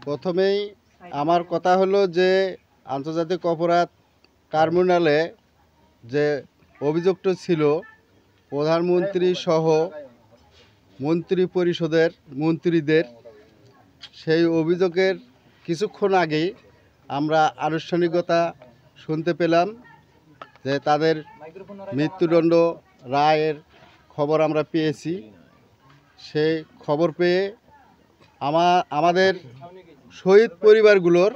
প্রথমেই আমার কথা হলো যে আন্তর্জাতিক অপরাধ ট্রাইব্যুনালে যে অভিযুক্ত ছিল প্রধানমন্ত্রী সহ মন্ত্রী পরিষদের মন্ত্রীদের, সেই অভিযোগের কিছুক্ষণ আগেই আমরা আনুষ্ঠানিকতা শুনতে পেলাম যে তাদের মৃত্যুদণ্ড রায়ের খবর আমরা পেয়েছি। সেই খবর পেয়ে আমাদের শহীদ পরিবারগুলোর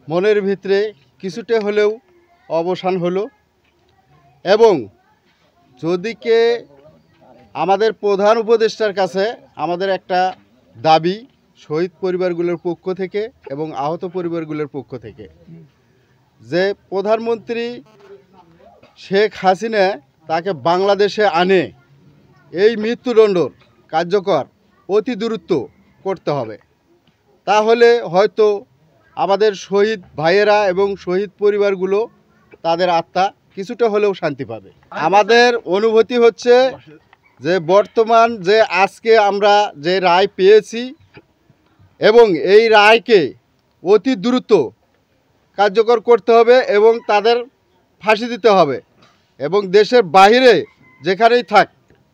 মনের ভিতরে কিছুটা হলেও অবসান হলো। এবং যদিকে আমাদের প্রধান উপদেষ্টার কাছে আমাদের একটা দাবি শহীদ পরিবারগুলোর পক্ষ থেকে এবং আহত পরিবারগুলোর পক্ষ থেকে, যে প্রধানমন্ত্রী শেখ হাসিনা তাকে বাংলাদেশে আনে এই মৃত্যুদণ্ড কার্যকর অতি দ্রুত করতে হবে। তাহলে হয়তো আমাদের শহীদ ভাইয়েরা এবং শহীদ পরিবারগুলো তাদের আত্মা কিছুটা হলেও শান্তি পাবে। আমাদের অনুভূতি হচ্ছে যে বর্তমান যে আজকে আমরা যে রায় পেয়েছি এবং এই রায়কে অতি দ্রুত কার্যকর করতে হবে এবং তাদের ফাঁসি দিতে হবে এবং দেশের বাইরে যেখানেই থাক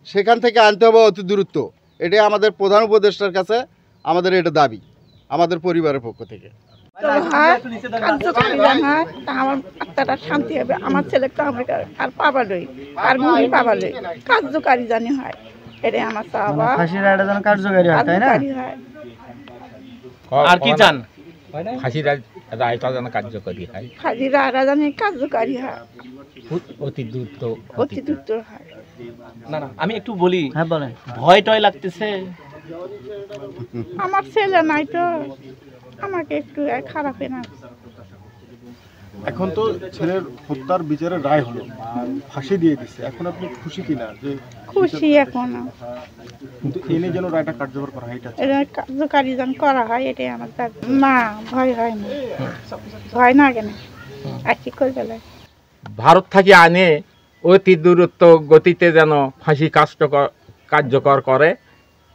সেখান থেকে আনতে হবে অতি দ্রুত। এটাই আমাদের প্রধান উপদেষ্টার কাছে আমাদের এটা দাবি আমাদের পরিবারের পক্ষ থেকে। আমার আত্মাটা শান্তি হবে, আমার ছেলেটা আর পাবালই আর মুড়ি পাবালই কার্যকারী জানি হয়, এটাই আমার চাওয়া। কার্যকারী হয়, তাই না? আর কি চান? ফাঁসির রায়টা যেন কার্যকরী হয়, ফাঁসির রায়টা জানি কার্যকারী হয়, অতি দ্রুত হয়। না না, আমি একটু বলি, হ্যাঁ বলেন। ভয় টয় লাগতেছে? আমার ছেলে নাই তো, আমাকে একটু খারাপ না। এখন তো ছেলের হত্যার বিচারের রায় হলো, ফাঁসি দিয়ে দিচ্ছে, এখন আপনি খুশি কিনা? যে খুশি এখন, কিন্তু এনে যেন রায়টা কার্যকর করা হয়, এটা কার্যকারী যেন করা হয়, এটাই আমার দাবি। না, ভয় হয় না, ভয় না কেন, আর কি করবে? ভারত থেকে আনে অতি দ্রুত গতিতে যেন ফাঁসি কার্যকর করে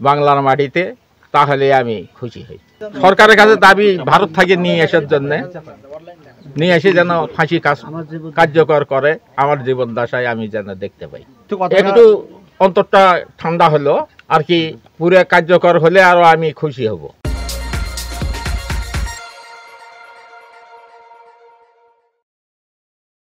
বাংলার মাটিতে, তাহলে আমি খুশি হই। সরকারের কাছে দাবি ভারত থেকে নিয়ে আসার জন্য, নিয়ে এসে যেন ফাঁসি কার্যকর করে আমার জীবন দশায় আমি যেন দেখতে পাই। একটু অন্তরটা ঠান্ডা হলো আর কি, পুরো কার্যকর হলে আরো আমি খুশি হব।